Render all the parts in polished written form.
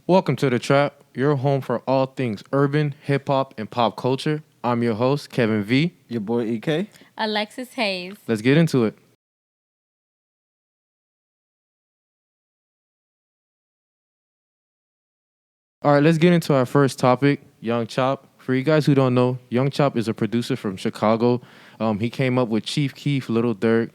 Welcome to The Trap, your home for all things urban, hip hop, and pop culture. I'm your host, Kevin V. Your boy EK. Alexus Haze. Let's get into it. All right, let's get into our first topic, Young Chop. For you guys who don't know, Young Chop is a producer from Chicago. He came up with Chief Keef, Little Dirk.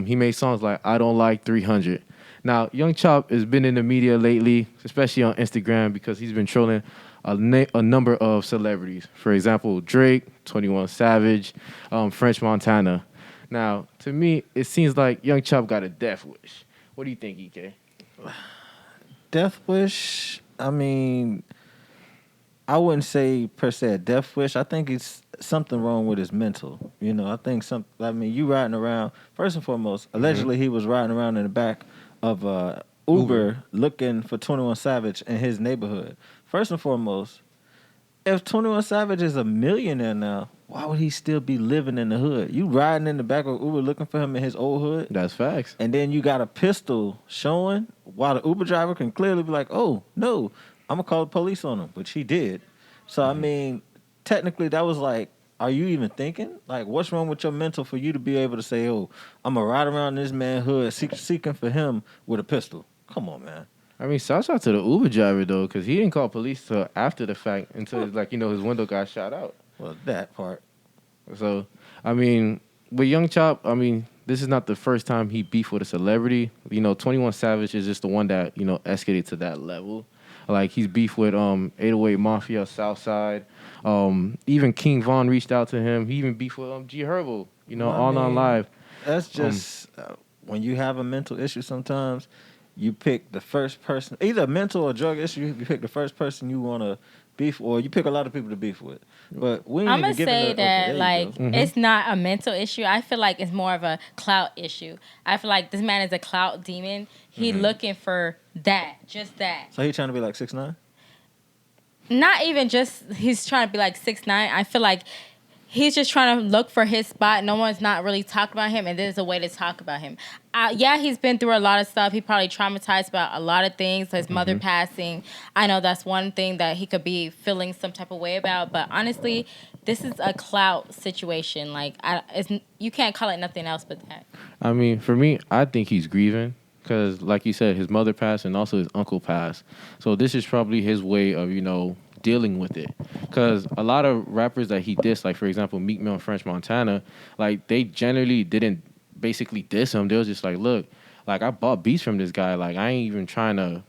He made songs like I Don't Like 300. Now, Young Chop has been in the media lately, especially on Instagram, because he's been trolling a number of celebrities. For example, Drake, 21 Savage, French Montana. Now, to me, it seems like Young Chop got a death wish. What do you think, EK? Death wish. I wouldn't say per se a death wish. I think it's something wrong with his mental. I think you riding around. First and foremost, allegedly he was riding around in the back of Uber looking for 21 Savage in his neighborhood. First and foremost, if 21 Savage is a millionaire now, why would he still be living in the hood? You riding in the back of Uber looking for him in his old hood? That's facts. And then you got a pistol showing while the Uber driver can clearly be like, oh, no, I'm going to call the police on him, which he did. So, technically that was like, are you even thinking? Like, what's wrong with your mental for you to be able to say, oh, I'm going to ride around this man's hood seeking for him with a pistol? Come on, man. Shout out to the Uber driver, though, because he didn't call police till after the fact, until, his window got shot out. Well, that part. So, with Young Chop, this is not the first time he beefed with a celebrity. 21 Savage is just the one that, escalated to that level. Like, he's beefed with 808 Mafia, Southside. Even King Von reached out to him. He even beefed with G Herbo, on live. That's just, when you have a mental issue sometimes, you pick the first person, either a mental or drug issue, you pick the first person you want to beef, or you pick a lot of people to beef with. But I'm going to say that, it's not a mental issue. I feel like it's more of a clout issue. I feel like this man is a clout demon. He looking for that, just that. So he trying to be like 6ix9ine? Not even just he's trying to be like 6ix9ine. I feel like he's just trying to look for his spot. No one's not really talking about him, and there's a way to talk about him. Yeah, he's been through a lot of stuff. He probably traumatized about a lot of things. His mother passing. I know that's one thing that he could be feeling some type of way about. But honestly, this is a clout situation. Like, you can't call it nothing else but that. For me, I think he's grieving. Because, like you said, his mother passed and also his uncle passed. So this is probably his way of, dealing with it. Because a lot of rappers that he dissed, like, for example, Meek Mill and French Montana, like, they generally didn't basically diss him. They was just like, look, like, I bought beats from this guy. Like, I ain't even trying to,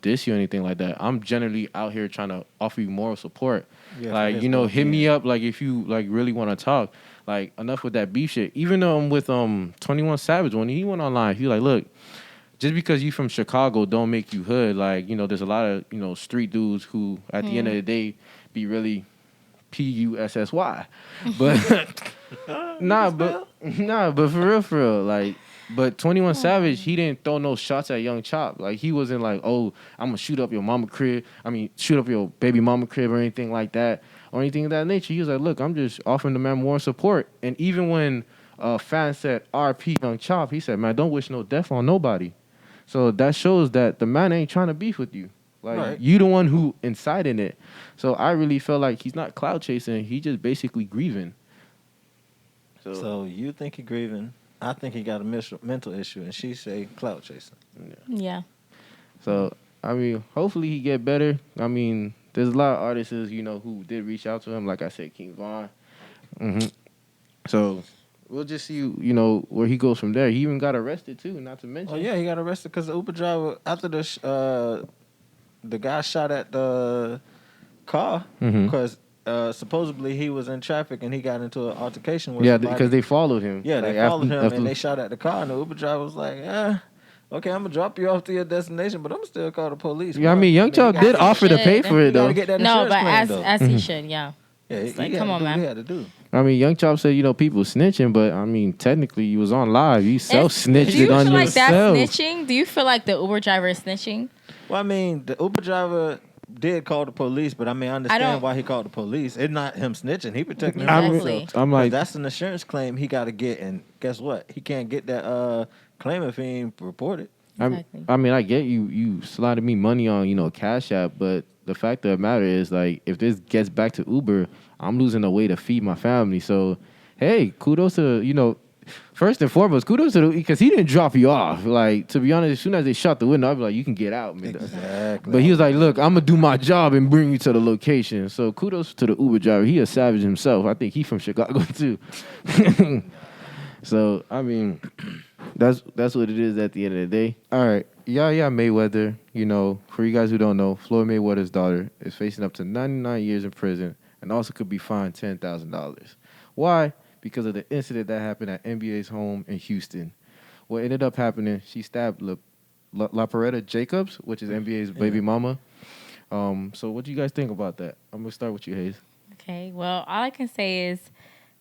diss you or anything like that. I'm generally out here trying to offer you moral support. Yeah, like, hit me up, like, if you, like, really want to talk. Like, enough with that beef shit. Even though I'm with 21 Savage, when he went online, he was like, look, just because you from Chicago don't make you hood. Like, there's a lot of, street dudes who, at the end of the day, be really PUSSY. But, but for real, like, but 21 Savage, he didn't throw no shots at Young Chop. Like, he wasn't like, oh, I'm going to shoot up your mama crib. Shoot up your baby mama crib or anything like that, or anything of that nature. He was like, look, I'm just offering the man more support. And even when fans said, RP Young Chop, he said, man, don't wish no death on nobody. So that shows that the man ain't trying to beef with you. Like, right. You the one who incited it. So I really felt like he's not cloud chasing. He just basically grieving. So you think he grieving. I think he got a mental issue. And she say cloud chasing. Yeah. So, hopefully he get better. There's a lot of artists, who did reach out to him. Like I said, King Von. So we'll just see, where he goes from there. He even got arrested, too, not to mention. Oh, yeah, he got arrested because the Uber driver, after the guy shot at the car, because supposedly he was in traffic and he got into an altercation with somebody. Because they followed him. Yeah, they followed him and they shot at the car, and the Uber driver was like, okay, I'm going to drop you off to your destination, but I'm still call the police. Yeah, Young Chuck did offer to pay for it, though. Get that no, but claim, as he should, yeah. Yeah, like, come on, man. He had to do. Young Chop said, people snitching, but technically you was on live. You self-snitched it on yourself. Do you feel like that's snitching? Do you feel like the Uber driver is snitching? Well, the Uber driver did call the police, but I understand why he called the police. It's not him snitching. He protecting himself. I'm like, that's an insurance claim he got to get, and guess what? He can't get that claim if he ain't reported. Exactly. I mean, I get you sliding me money on, Cash App, but the fact of the matter is, like, if this gets back to Uber, I'm losing a way to feed my family. So, hey, kudos to, first and foremost, kudos to because he didn't drop you off. Like, to be honest, as soon as they shut the window, I'd be like, you can get out, man. Exactly. But he was like, look, I'm going to do my job and bring you to the location. So, kudos to the Uber driver. He a savage himself. I think he from Chicago, too. So, I mean, that's what it is at the end of the day. All right. Yaya Mayweather, for you guys who don't know, Floyd Mayweather's daughter is facing up to 99 years in prison and also could be fined $10,000. Why? Because of the incident that happened at NBA's home in Houston. What ended up happening, she stabbed La Peretta Jacobs, which is NBA's baby mama. So what do you guys think about that? I'm going to start with you, Haze. Okay, well, all I can say is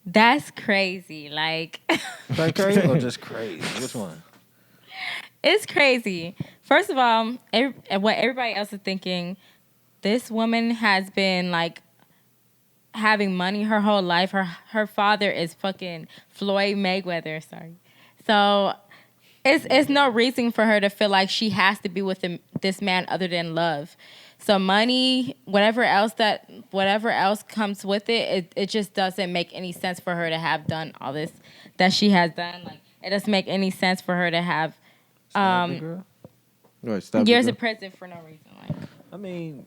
that's crazy. Like, Like crazy or just crazy? Which one? it's crazy. First of all, what everybody else is thinking, this woman has been like having money her whole life. Her father is fucking Floyd Mayweather. Sorry, so it's no reason for her to feel like she has to be with this man other than love. So money, whatever else comes with it just doesn't make any sense for her to have done all this that she has done. Like, it doesn't make any sense for her to have years of prison for no reason. Like, I mean,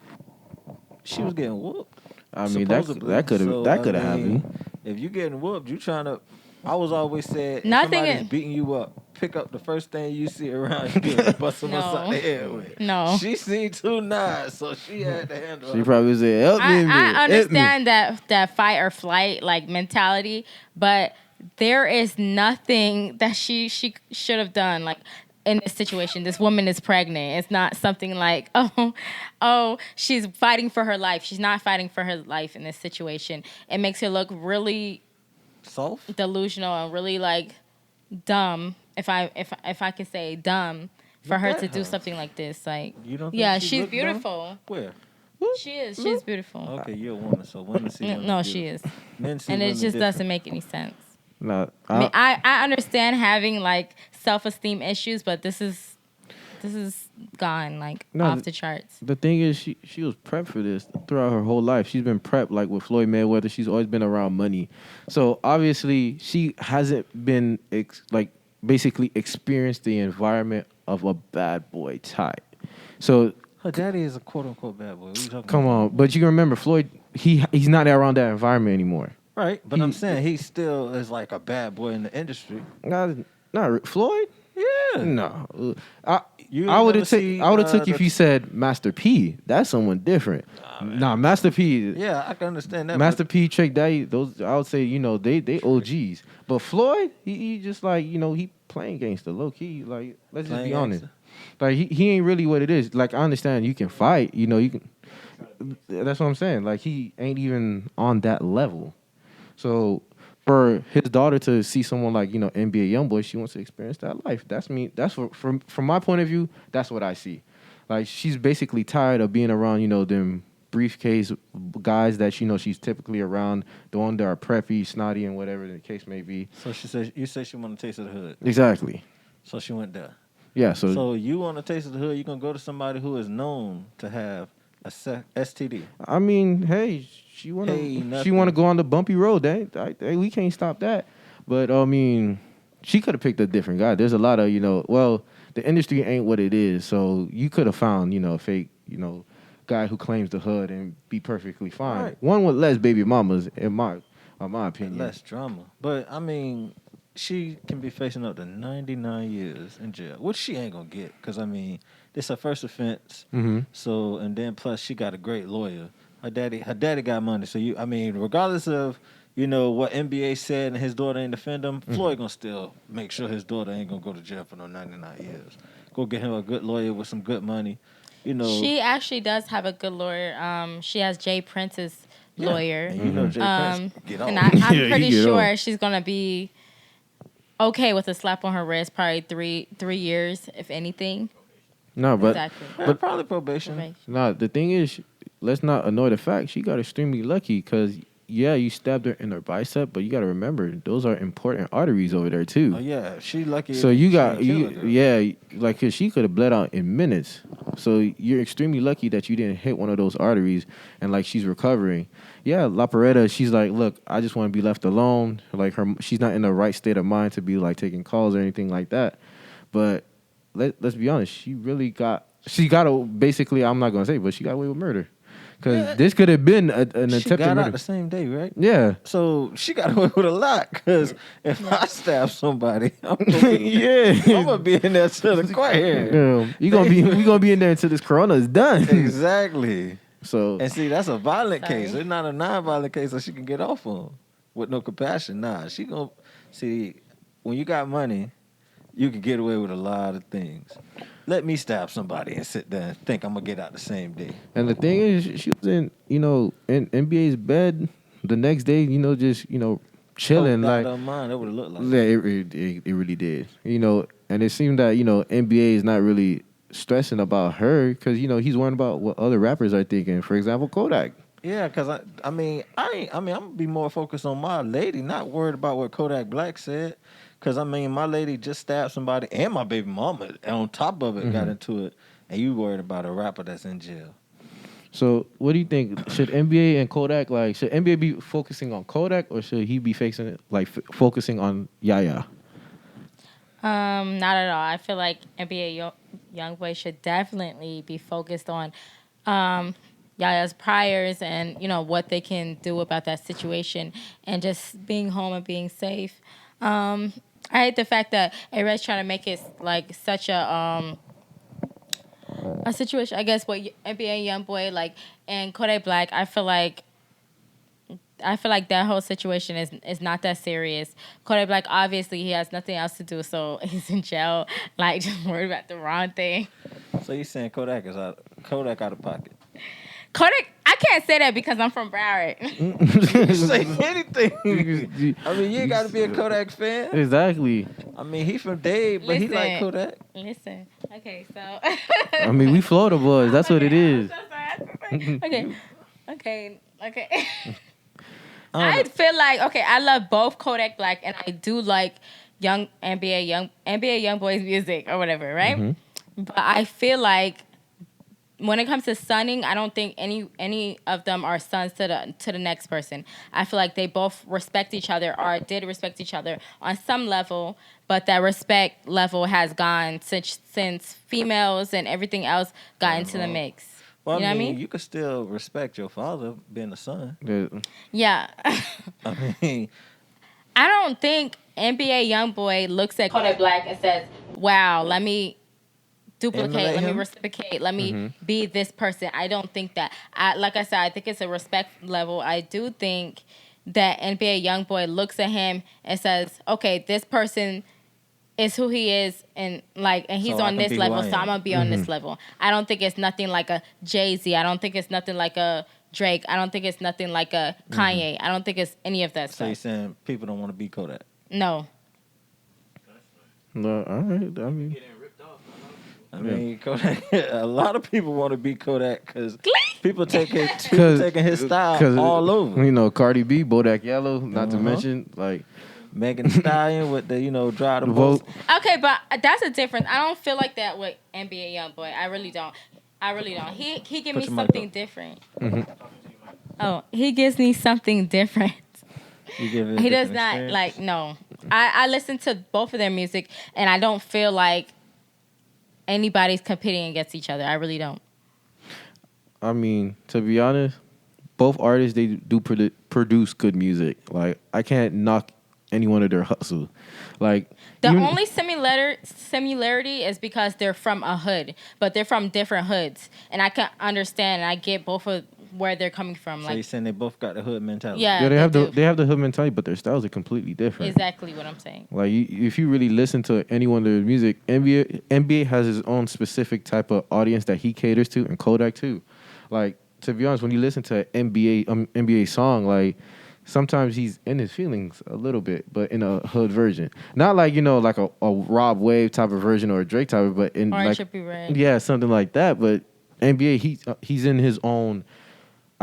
she was getting whooped. I mean, that could have happened. If you getting whooped, you trying to. I was always said, Nothing if somebody's beating you up, pick up the first thing you see around you and bust them upside the head with. No. She seen 2 knives, so she had to handle it. She probably said, help me. I understand that fight or flight like mentality, but there is nothing that she should have done. Like, in this situation, this woman is pregnant. It's not something like, oh, she's fighting for her life. She's not fighting for her life in this situation. It makes her look really soft, delusional, and really like dumb. If I could say dumb for her to do something like this. Like, you don't think yeah, she's beautiful. Dumb? Where? She is. She's beautiful. Okay, you're a woman, so women see women No, beautiful. she is. Men see and it women just different. doesn't make any sense. No, I mean, I understand having like self-esteem issues, but this is gone like off the charts. The thing is, she was prepped for this throughout her whole life. She's been prepped, like with Floyd Mayweather. She's always been around money, so obviously she hasn't been basically experienced the environment of a bad boy type. So her daddy is a quote unquote bad boy. Come on, but you can remember Floyd. He's not around that environment anymore. Right, but I'm saying he still is like a bad boy in the industry. Not Floyd. Yeah. No. I would have took if you said Master P. That's someone different. Nah, Master P. Yeah, I can understand that. Master P, Trick Daddy, those I would say, they OGs. But Floyd, he just like, he playing gangster, low key. Like, let's just be honest. Like he ain't really what it is. Like, I understand you can fight, you can. That's what I'm saying. Like, he ain't even on that level. So for his daughter to see someone like, NBA Youngboy, she wants to experience that life. That's me. That's from my point of view, that's what I see. Like, she's basically tired of being around, them briefcase guys that, she's typically around, the one that are preppy, snotty, and whatever the case may be. So you said she want a taste of the hood. Exactly. So she went there. Yeah. So you want a taste of the hood, you're going to go to somebody who is known to have a STD. I mean, hey, she want to go on the bumpy road. We can't stop that. But I mean, she could have picked a different guy. There's a lot of, the industry ain't what it is. So you could have found, a fake, guy who claims the hood and be perfectly fine. Right. One with less baby mamas, in my opinion. Less drama. But I mean, she can be facing up to 99 years in jail, which she ain't gonna get, because I mean, this her first offense. Mm-hmm. So, and then plus she got a great lawyer. Her daddy got money. So regardless of what NBA said and his daughter ain't defend him, Floyd gonna still make sure his daughter ain't gonna go to jail for no 99 years. Go get him a good lawyer with some good money. She actually does have a good lawyer. She has Jay Prince's lawyer. And Jay Prince get off. And I'm pretty sure she's gonna be okay with a slap on her wrist, probably 3 years, if anything. No, but exactly. But probably probation. No, the thing is, let's not ignore the fact she got extremely lucky because you stabbed her in her bicep, but you got to remember those are important arteries over there too. Oh yeah, she lucky. So you got you, like 'cause she could have bled out in minutes. So you're extremely lucky that you didn't hit one of those arteries, and like she's recovering. Yeah, La Paretta, she's like, look, I just want to be left alone. Like she's not in the right state of mind to be like taking calls or anything like that. But let's be honest, she got basically, I'm not gonna say, but she got away with murder. Because this could have been an attempted she got murder. out the same day, right? Yeah. So she got away with a lot. Because if I stab somebody, I'm gonna be in there till the quiet. We gonna be in there until this corona is done. Exactly. So and see, that's a violent case. It's not a non-violent case that she can get off on with no compassion. Nah, she gonna see when you got money, you can get away with a lot of things. Let me stab somebody and sit there and think I'm gonna get out the same day. And the thing is, she was in NBA's bed the next day, just chilling. Like, mind, that would have looked like. Yeah, it really did. And it seemed that NBA is not really stressing about her because he's worrying about what other rappers are thinking. For example, Kodak. Yeah, because I'm gonna be more focused on my lady, not worried about what Kodak Black said. Because, my lady just stabbed somebody and my baby mama on top of it got into it. And you worried about a rapper that's in jail. So, what do you think? Should NBA and Kodak, should NBA be focusing on Kodak or should he be focusing on Yaya? Not at all. I feel like NBA Youngboy should definitely be focused on Yaya's priors and, what they can do about that situation and just being home and being safe. I hate the fact that A-Red's trying to make it such a situation. I guess what NBA Youngboy and Kodak Black. I feel like that whole situation is not that serious. Kodak Black obviously he has nothing else to do, so he's in jail. Just worried about the wrong thing. So you saying Kodak out of pocket? Kodak, I can't say that because I'm from Broward. You say anything. You ain't got to be a Kodak fan. Exactly. He from Dade, but he like Kodak. Listen, okay, so. We Florida boys. That's what it is. Okay. I feel like I love both Kodak Black and I do like NBA Youngboy's music or whatever, right? Mm-hmm. But I feel like when it comes to sonning, I don't think any of them are sons to the next person. I feel like they both respect each other or did respect each other on some level, but that respect level has gone since females and everything else got into the mix. Well, you know what I mean? You could still respect your father being a son. Yeah. I don't think NBA Youngboy looks at Kodak Black and says, wow, let me duplicate, let me reciprocate, let me be this person. I don't think that. Like I said, I think it's a respect level. I do think that NBA Youngboy looks at him and says, okay, this person is who he is and he's on this level, so I'm gonna be on this level. I don't think it's nothing like a Jay-Z. I don't think it's nothing like a Drake. I don't think it's nothing like a Kanye. I don't think it's any of that stuff. So you're saying people don't want to be Kodak? No. No, all right. Kodak. A lot of people want to be Kodak because people taking his style all over. Cardi B, Bodak Yellow, not to mention Megan Thee Stallion with the draw the vote. Okay, but that's a difference. I don't feel like that with NBA Youngboy. I really don't. He gives me something different. Mm-hmm. Oh, he gives me something different. He does not experience? No. I listen to both of their music and I don't feel like anybody's competing against each other. I really don't. To be honest, both artists, they do produce good music. I can't knock any one of their hustle. The only similarity is because they're from a hood, but they're from different hoods. And I can understand and I get both of where they're coming from. So you're saying they both got the hood mentality? Yeah, they have the hood mentality, but their styles are completely different. Exactly what I'm saying. If you really listen to any one of their music, NBA has his own specific type of audience that he caters to, and Kodak too. To be honest, when you listen to an NBA song, sometimes he's in his feelings a little bit, but in a hood version. Not a Rob Wave type of version or a Drake type of, but in Or Trippie Redd. Yeah, something like that. But NBA, he's in his own,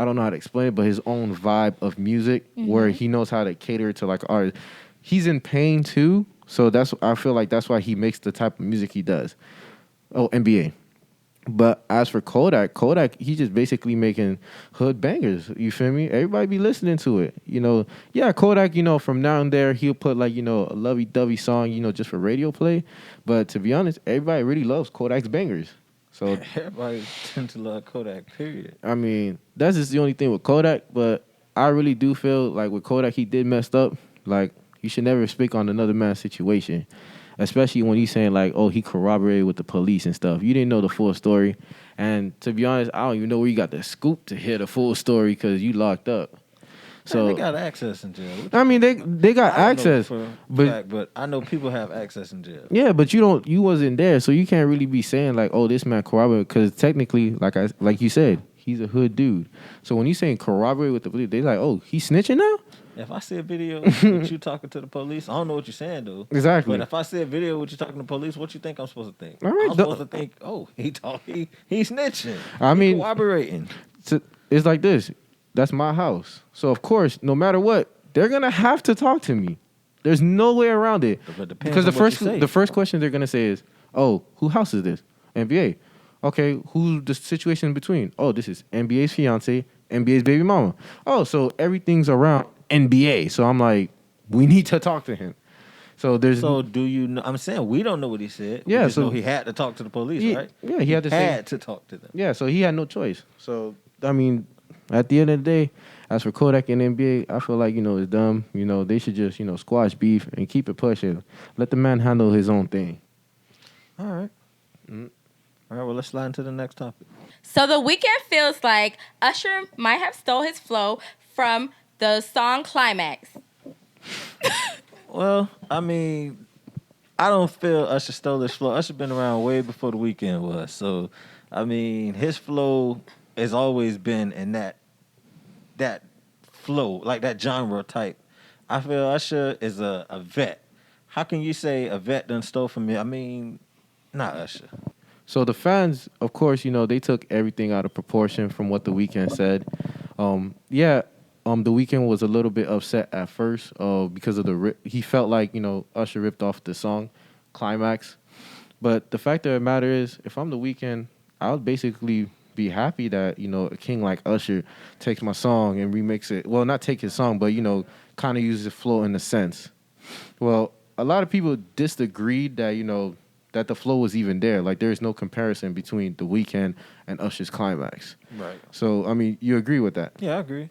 I don't know how to explain it, but his own vibe of music where he knows how to cater to like art. He's in pain too, so I feel like that's why he makes the type of music he does. Oh, NBA. But as for Kodak, he just basically making hood bangers. You feel me? Everybody be listening to it. Yeah, Kodak, from now and there, he'll put like, a lovey-dovey song, just for radio play. But to be honest, everybody really loves Kodak's bangers. So everybody tend to love Kodak, period. I mean, that's just the only thing with Kodak. But I really do feel like with Kodak, he did messed up. Like, you should never speak on another man's situation. Especially when he's saying like, oh, he corroborated with the police and stuff. You didn't know the full story. And to be honest, I don't even know where you got the scoop to hear the full story because you locked up. So they got access in jail. I mean, they got access, but I know people have access in jail. Yeah, but you wasn't there, so you can't really be saying like, oh, this man corroborated because technically, like you said, he's a hood dude. So when you saying corroborate with the police, they like, oh, he's snitching now. If I see a video with you talking to the police, I don't know what you're saying, though. Exactly. But if I see a video with you talking to the police, what you think I'm supposed to think? All right, I'm supposed to think, oh, he's snitching. I mean, cooperating. It's like this. That's my house. So, of course, no matter what, they're going to have to talk to me. There's no way around it. Because the first question they're going to say is, oh, whose house is this? NBA. Okay, who's the situation in between? Oh, this is NBA's fiance, NBA's baby mama. Oh, so everything's around NBA. So I'm like, we need to talk to him. So do you know? I'm saying we don't know what he said. Yeah, we just know he had to talk to the police, right? Yeah, he had to talk to them. Yeah, so he had no choice. So I mean, at the end of the day, as for Kodak and NBA, I feel like it's dumb. They should just squash beef and keep it pushing. Let the man handle his own thing. All right. All right, well, let's slide into the next topic. So The Weeknd feels like Usher might have stole his flow from the song Climax. Well, I mean, I don't feel Usher stole his flow. Usher been around way before The Weeknd was. So, I mean, his flow has always been in that flow, like that genre type. I feel Usher is a vet. How can you say a vet done stole from me? I mean, not Usher. So the fans, of course, they took everything out of proportion from what The Weeknd said. The Weeknd was a little bit upset at first because of he felt like, Usher ripped off the song Climax. But the fact of the matter is, if I'm The Weeknd, I would basically be happy that, a king like Usher takes my song and remix it. Well, not take his song, but, kind of uses the flow in a sense. Well, a lot of people disagreed that, that the flow was even there. Like, there is no comparison between The Weeknd and Usher's Climax. Right. So, I mean, you agree with that? Yeah, I agree.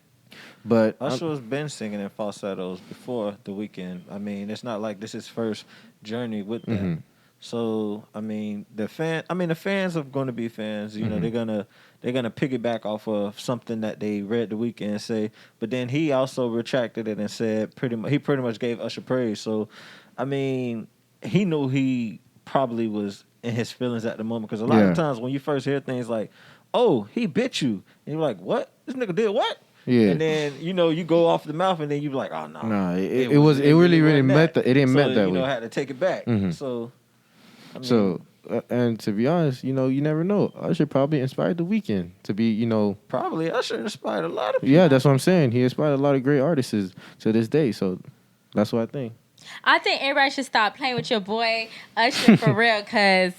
But Usher has been singing in falsettos before The Weeknd. I mean, it's not like this is his first journey with that. Mm-hmm. So, I mean, the fans are going to be fans. They're gonna piggyback off of something that they read The Weeknd say. But then he also retracted it and said he pretty much gave Usher praise. So, I mean, he knew he probably was in his feelings at the moment, because a lot of times when you first hear things like, oh, he bit you, and you're like, what? This nigga did what? Yeah. And then, you go off the mouth, and then you be like, oh, no. No, it really meant that. It didn't meant that way. Had to take it back. Mm-hmm. So, I mean, and to be honest, you never know. Usher probably inspired The Weeknd to be, Probably. Usher inspired a lot of people. Yeah, that's what I'm saying. He inspired a lot of great artists to this day. So that's what I think. I think everybody should stop playing with your boy Usher for real, because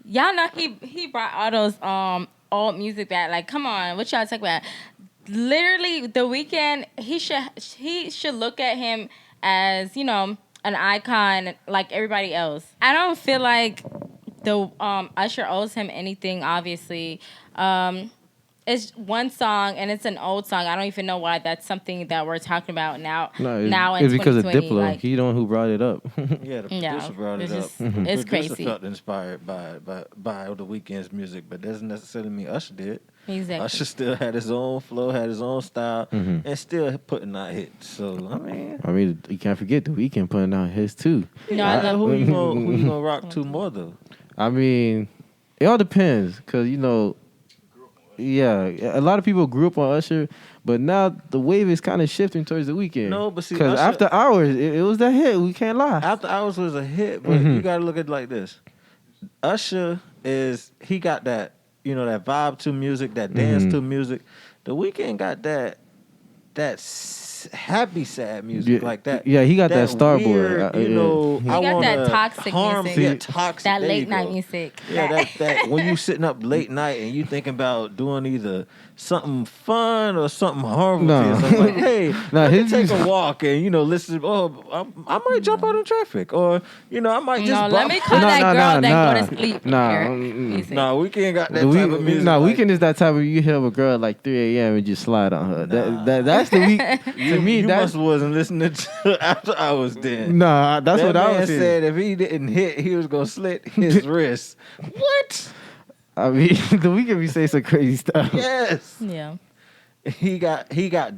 y'all know he brought all those old music back. Like, come on, what y'all talking about? Literally, The Weeknd, he should look at him as, an icon like everybody else. I don't feel like the Usher owes him anything, obviously. It's one song, and it's an old song. I don't even know why that's something that we're talking about now. No, it's because of Diplo. Like, he the one who brought it up. Yeah, the producer brought it up. It's the crazy. producer felt inspired by The Weeknd's music, but doesn't necessarily mean Usher did. Exactly. Usher still had his own flow, had his own style, and still putting out hits. So I mean, you can't forget The Weeknd putting out his too. No, who you gonna rock to more though? I mean, it all depends, because yeah, a lot of people grew up on Usher, but now the wave is kind of shifting towards The Weeknd. No, but see, because After Hours, it was that hit. We can't lie. After Hours was a hit, but you got to look at it like this. Usher he got that that vibe to music, that dance to music. The Weeknd got that happy sad music like that. Yeah, he got that weird, Starboy. He I got want that toxic music. Yeah, toxic. That there late you night go. music. Yeah, that when you sitting up late night and you thinking about doing either something fun or something harmful to yourself. Like, hey, let me take a walk and listen. Oh, I might jump out in traffic, or I might just. No, let me call that girl that go to sleep. Music. Nah, Weeknd got that type of music. Weeknd is that type of you hear a girl at like 3 a.m. and just slide on her. That's the week. To me, you that must wasn't listening to After Hours then. Nah, that's what I was saying. Said if he didn't hit, he was gonna slit his wrist. What? I mean, the Weeknd be saying some crazy stuff. Yes. Yeah. He got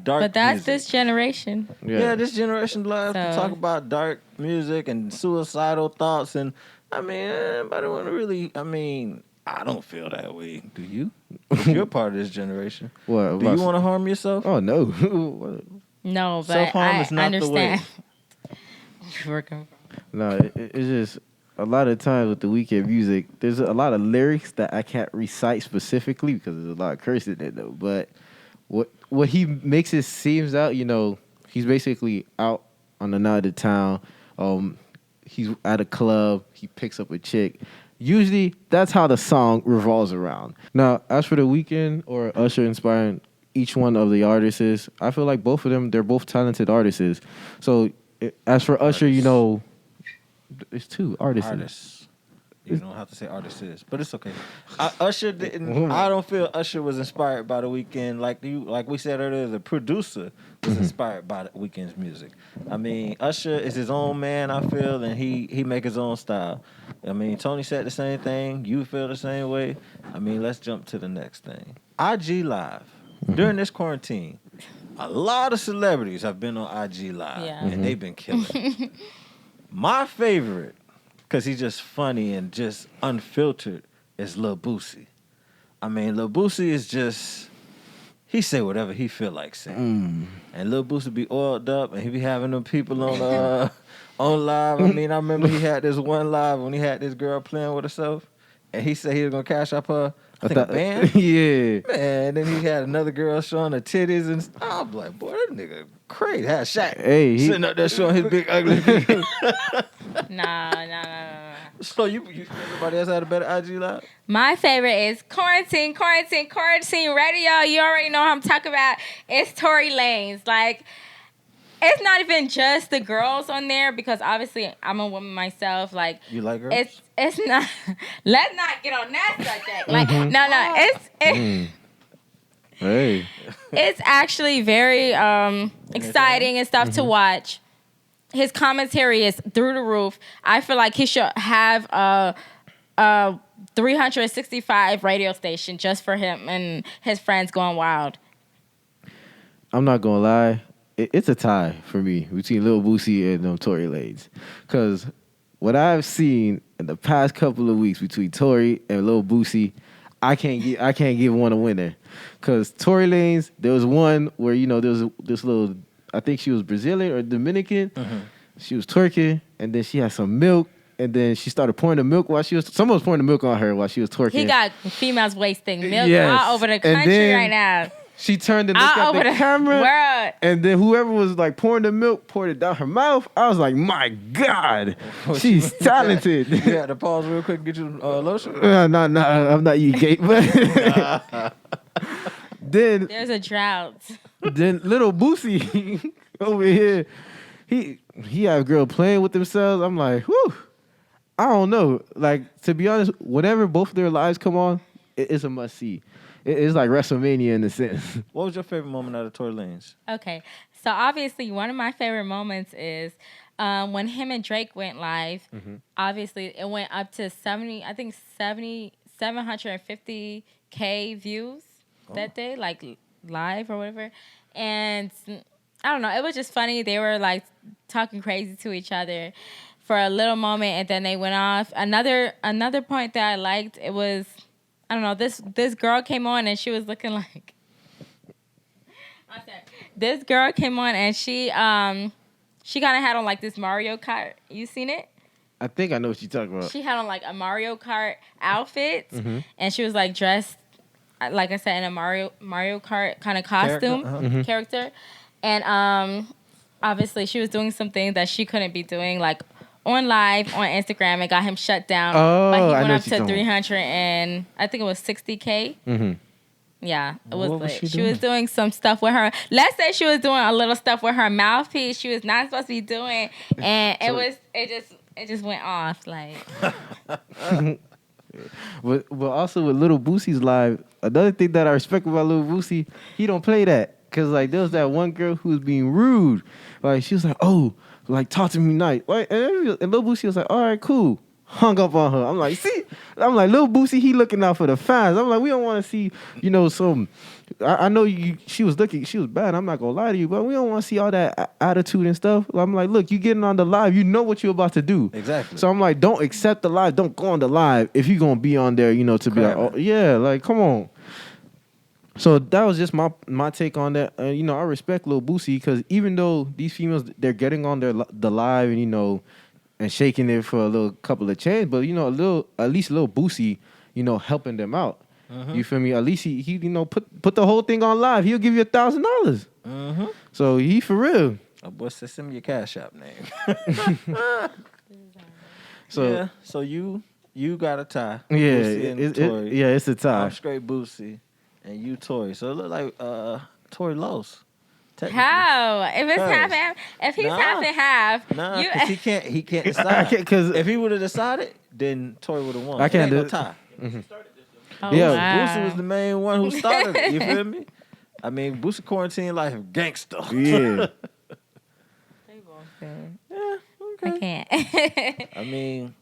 dark. But that's music. this generation. Yeah, this generation loves to talk about dark music and suicidal thoughts, and I mean, anybody want to really? I mean, I don't feel that way. Do you? If you're part of this generation. What? Do you want to harm yourself? Oh no. No, but self-harm is not understand. the way. No, it's just a lot of times with the Weeknd music, there's a lot of lyrics that I can't recite specifically because there's a lot of cursing in it though. But what he makes it seems out, he's basically out on the night of town. He's at a club. He picks up a chick. Usually, that's how the song revolves around. Now, as for the Weeknd or Usher inspiring each one of the artists, I feel like both of them, they're both talented artists. So, as for Usher, it's two artists. You don't have to say artists, but it's okay. Usher didn't. I don't feel Usher was inspired by the Weeknd like we said earlier. The producer was inspired by the Weeknd's music. I mean, Usher is his own man. I feel, and he make his own style. I mean, Tony said the same thing. You feel the same way. I mean, let's jump to the next thing. IG Live during this quarantine, a lot of celebrities have been on IG Live, and they've been killing. My favorite, because he's just funny and just unfiltered, is Lil Boosie. I mean, Lil Boosie is just, he say whatever he feel like saying. And Lil Boosie be oiled up, and he be having them people on live. I mean, I remember he had this one live when he had this girl playing with herself, and he said he was going to cash up her, I think, a band. Yeah. Man, then he had another girl showing her titties, and I'm like, boy, that nigga crazy. Had Shaq sitting up there showing his big ugly feet. Nah. So you anybody else had a better IG Live? My favorite is Quarantine Radio. You already know what I'm talking about. It's Tory Lanez. Like, it's not even just the girls on there because obviously I'm a woman myself. Like, you like girls? It's not. Let's not get on that subject. Like, no. Hey. It's actually very exciting and stuff to watch. His commentary is through the roof. I feel like he should have a 365 radio station just for him and his friends going wild. I'm not gonna lie, it's a tie for me between Lil Boosie and Tory Lanez, because what I've seen in the past couple of weeks between Tory and Lil Boosie, I can't give one a winner, because Tory Lanez, there was one where there was this little, I think she was Brazilian or Dominican. She was twerking, and then she had some milk, and then she started pouring the milk someone was pouring the milk on her while she was twerking. He got females wasting milk all over the country right now. She turned and looked at the camera, world. And then whoever was like pouring the milk poured it down her mouth. I was like, my God, she's talented. You had to pause real quick and get you lotion? No, I'm not you, Kate. But then there's a drought. Then little Boosie over here, he had a girl playing with themselves. I'm like, whew, I don't know. Like, to be honest, whenever both of their lives come on, it's a must see. It's like WrestleMania in a sense. What was your favorite moment out of Tory Lanez? Okay, so obviously one of my favorite moments is when him and Drake went live. Obviously, it went up to 750K views that day, like live or whatever. And I don't know, it was just funny. They were like talking crazy to each other for a little moment, and then they went off. Another point that I liked, it was, I don't know, this girl came on and she was looking like, this girl came on and she kind of had on like this Mario Kart. You seen it? I think I know what you're talking about. She had on like a Mario Kart outfit, Mm-hmm. and she was like dressed, like I said, in a Mario Kart kind of costume character. And obviously she was doing something that she couldn't be doing, like on live on Instagram, and got him shut down. Oh, but he I went know up what you're to talking 300 and I think it was 60K. Mm-hmm. Yeah, it was What was lit. she She was doing some stuff with her. Let's say she was doing a little stuff with her mouthpiece. She was not supposed to be doing, and it just went off like. But also with Little Boosie's live, another thing that I respect about Little Boosie, he don't play that. Cause like there was that one girl who was being rude. Like she was like, "Oh, like talk to me nice." Like, and Little Boosie was like, "All right, cool." Hung up on her. I'm like, see, Little Boosie, he looking out for the fans. I'm like, we don't want to see, some. I know she was bad. I'm not gonna lie to you, but we don't want to see all that attitude and stuff. I'm like, look, you getting on the live, you know what you're about to do. Exactly. So I'm like, don't accept the live, don't go on the live if you're gonna be on there, to be like, oh yeah, like come on. So that was just my take on that. I respect Lil Boosie because even though these females they're getting on the live and and shaking it for a little couple of chains, but at least Lil Boosie helping them out. Mm-hmm. You feel me? At least he put the whole thing on live. He'll give you $1,000. Mm-hmm. So he for real. Oh, boy, send me your Cash App name. So you got a tie. Yeah, Boosie and Tory. it's a tie. I'm straight Boosie, and you Tory. So it look like Tory lost. How? If it's half, if he's half and half, because he can't decide. I can't, cause if he would have decided, then Tory would have won. I can't do no it. tie. Mm-hmm. Oh, Yeah. wow. Boosie was the main one who started it. You feel me? I mean, Boosie quarantine life gangster. Yeah. Yeah. I Okay. can't. I mean,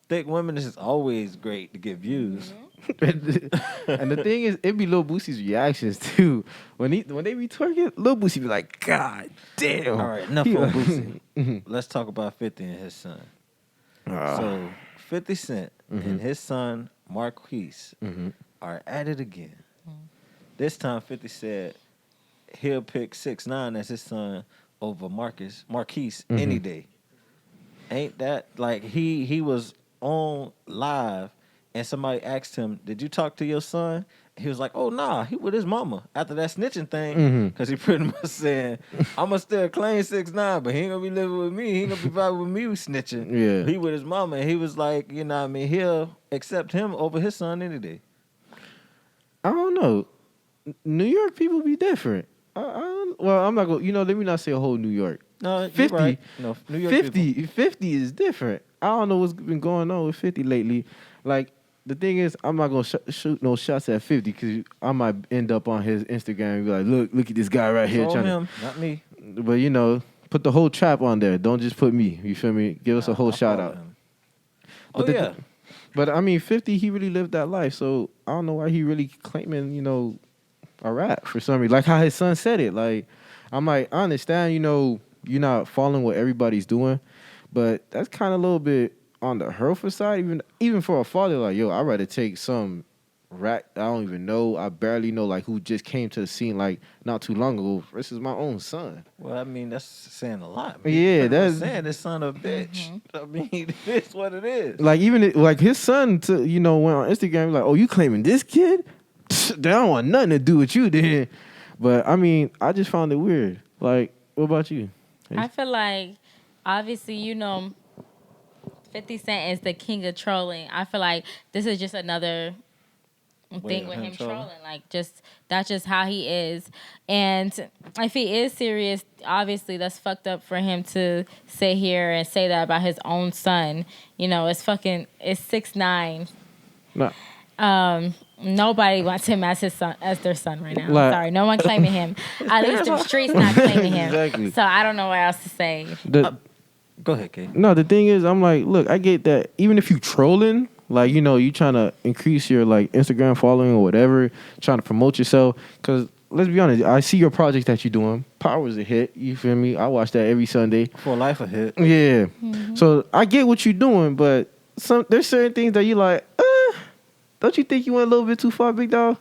thick women is always great to get views. And the thing is, it be Lil Boosie's reactions too. When they be twerking, Lil Boosie be like, "God damn!" All right, enough on Boosie. Let's talk about 50 and his son. So 50 Cent and his son Marquise are at it again. This time 50 said he'll pick 6ix9ine as his son over Marquise any day. Ain't that like he was on live and somebody asked him, "Did you talk to your son?" He was like, "Oh nah, he with his mama." After that snitching thing, because he pretty much saying, "I'ma still claim 6ix9ine, but he ain't gonna be living with me. He ain't gonna be vibing with me snitching." Yeah. He with his mama, and he was like, you know what I mean, he'll accept him over his son any day. I don't know. New York people be different. Well, I'm not going. Let me not say a whole New York. No, 50. you're right. No, New York 50 is different. I don't know what's been going on with 50 lately. Like, the thing is, I'm not going to shoot no shots at 50 because I might end up on his Instagram and be like, look at this guy right here. Show him, not me. But, put the whole trap on there. Don't just put me. You feel me? Give us a whole shout out. Oh, yeah. But, I mean, 50, he really lived that life. So, I don't know why he really claiming, a rap for some reason. Like how his son said it. Like, I'm like, I understand, you're not following what everybody's doing, but that's kind of a little bit on the hurtful side. Even for a father, like, yo, I'd rather take some rat I don't even know, I barely know, like, who just came to the scene, like, not too long ago, versus my own son. Well, I mean, that's saying a lot. Yeah, that's saying this son of a bitch. I mean, it's what it is. like, even like his son, went on Instagram, like, oh, you claiming this kid? They don't want nothing to do with you, then. But I mean, I just found it weird. Like, what about you? I feel like, obviously, 50 Cent is the king of trolling. I feel like this is just another thing with him trolling. Like, that's just how he is. And if he is serious, obviously that's fucked up for him to sit here and say that about his own son. It's 6ix9ine. Nah. Nobody wants him as his son, as their son right now. I'm sorry, no one claiming him. At least the streets not claiming him. Exactly. So I don't know what else to say. Go ahead, Kate. No, the thing is, I'm like, look, I get that. Even if you trolling, like, you trying to increase your, like, Instagram following or whatever, trying to promote yourself. Because, let's be honest, I see your project that you're doing. Power's a hit. You feel me? I watch that every Sunday. For life a hit. Yeah. So, I get what you're doing, but there's certain things that you like, don't you think you went a little bit too far, big dog?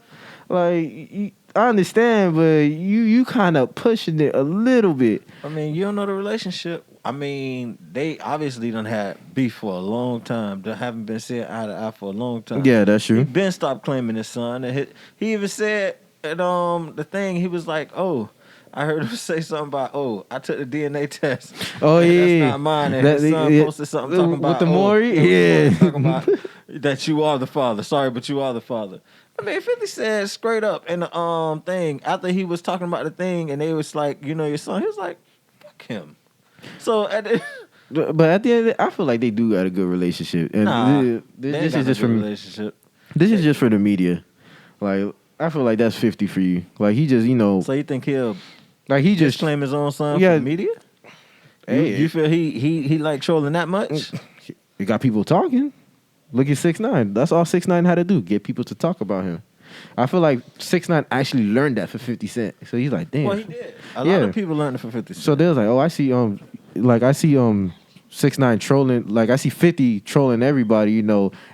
Like, I understand, but you kind of pushing it a little bit. I mean, you don't know the relationship. I mean, they obviously done had beef for a long time. They haven't been seeing eye to eye for a long time. Yeah, that's He true. been stopped claiming his son. And he even said at the thing, he was like, "Oh, I heard him say something about, oh, I took the DNA test. Oh and yeah, that's not mine." And his son posted something talking with about the Maury. Yeah, talking about that you are the father. Sorry, but you are the father. I mean, 50 said straight up in the thing after he was talking about the thing, and they was like, your son. He was like, "Fuck him." So but at the end, of the, I feel like they do got a good relationship, and this is just from relationship. this is just for the media. Like I feel like that's 50 for you. Like he just So you think he'll like he just claim his own son Yeah. for the media? Hey. You feel he like trolling that much? You got people talking. Look at 6ix9ine. That's all 6ix9ine had to do. Get people to talk about him. I feel like 6ix9ine actually learned that for 50 Cent. So he's like, damn. Well, he did. A lot of people learned it for 50 Cent. So they was like, oh, I see 6ix9ine trolling. Like I see 50 trolling everybody,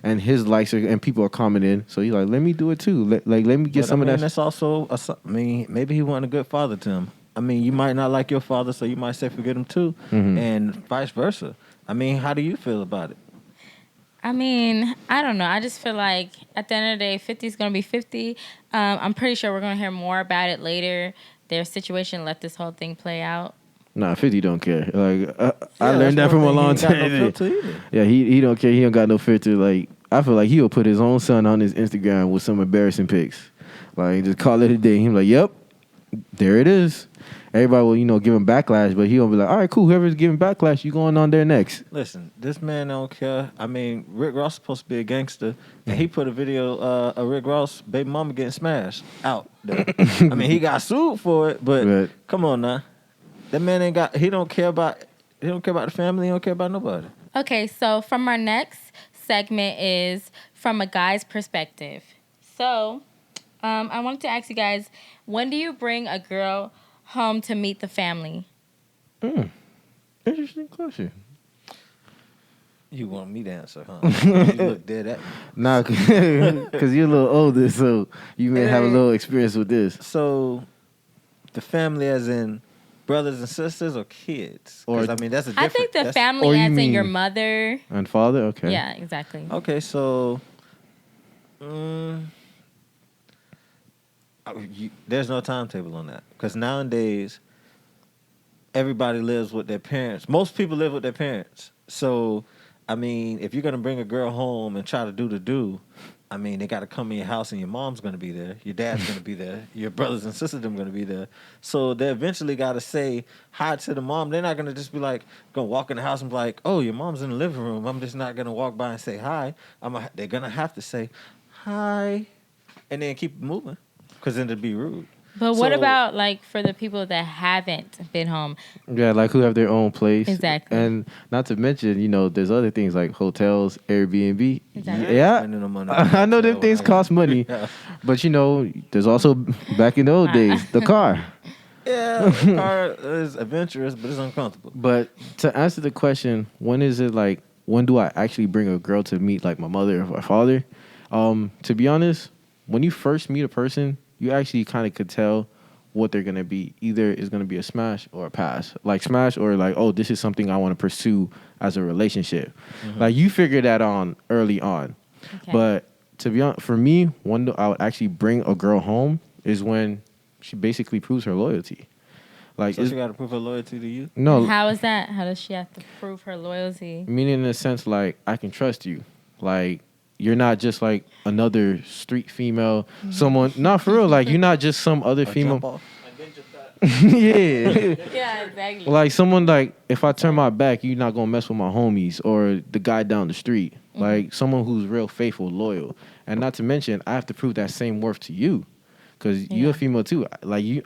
and his likes and people are commenting. So he's like, let me do it too. Let me get some of that. That's also. Maybe he wasn't a good father to him. I mean, you might not like your father, so you might say forget him too, and vice versa. I mean, how do you feel about it? I mean, I don't know. I just feel like at the end of the day, 50 is going to be 50. I'm pretty sure we're going to hear more about it later. Their situation, let this whole thing play out. Nah, 50 don't care. Like I learned that from a long time. Yeah, he don't care. He don't got no filter. Like I feel like he'll put his own son on his Instagram with some embarrassing pics. Like just call it a day. He's like, yep, there it is. Everybody will, give him backlash, but he'll be like, all right, cool. Whoever's giving backlash, you going on there next. Listen, this man don't care. I mean, Rick Ross is supposed to be a gangster, and he put a video of Rick Ross' baby mama getting smashed out there. I mean, he got sued for it, but come on now. That man he don't care about the family, he don't care about nobody. Okay, so from our next segment is from a guy's perspective. So, I wanted to ask you guys, when do you bring a girl home to meet the family? Interesting question. You want me to answer, huh? You look dead at me. Nah, because you're a little older, so you may have a little experience with this. So, the family as in brothers and sisters or kids? Because, I mean, that's a different... I think the family as in your mother. And father? Okay. Yeah, exactly. Okay, so... there's no timetable on that. Because nowadays, everybody lives with their parents. Most people live with their parents. So, I mean, if you're going to bring a girl home and try to do the do, I mean, they got to come in your house and your mom's going to be there. Your dad's going to be there. Your brothers and sisters are going to be there. So they eventually got to say hi to the mom. They're not going to just be like, going to walk in the house and be like, oh, your mom's in the living room. I'm just not going to walk by and say hi. They're going to have to say hi and then keep moving because then it'd be rude. But what about, like, for the people that haven't been home? Yeah, like who have their own place. Exactly. And not to mention, there's other things like hotels, Airbnb. Exactly. Yeah, I know them things cost money. Yeah. But, there's also, back in the old days, the car. Yeah, the car is adventurous, but it's uncomfortable. But to answer the question, when do I actually bring a girl to meet, like, my mother or my father? To be honest, when you first meet a person, you actually kind of could tell what they're going to be. Either it's going to be a smash or a pass. Like smash or like, oh, this is something I want to pursue as a relationship. Mm-hmm. Like you figure that on early on. Okay. But to be honest, for me, when I would actually bring a girl home is when she basically proves her loyalty. Like, so she got to prove her loyalty to you? No. How is that? How does she have to prove her loyalty? Meaning in a sense, like, I can trust you. Like, you're not just like another street female, someone. Not for real. Like you're not just some other female. Yeah. Yeah, exactly. Like someone like if I turn my back, you're not gonna mess with my homies or the guy down the street. Mm-hmm. Like someone who's real faithful, loyal, and not to mention I have to prove that same worth to you, because you're a female too. Like you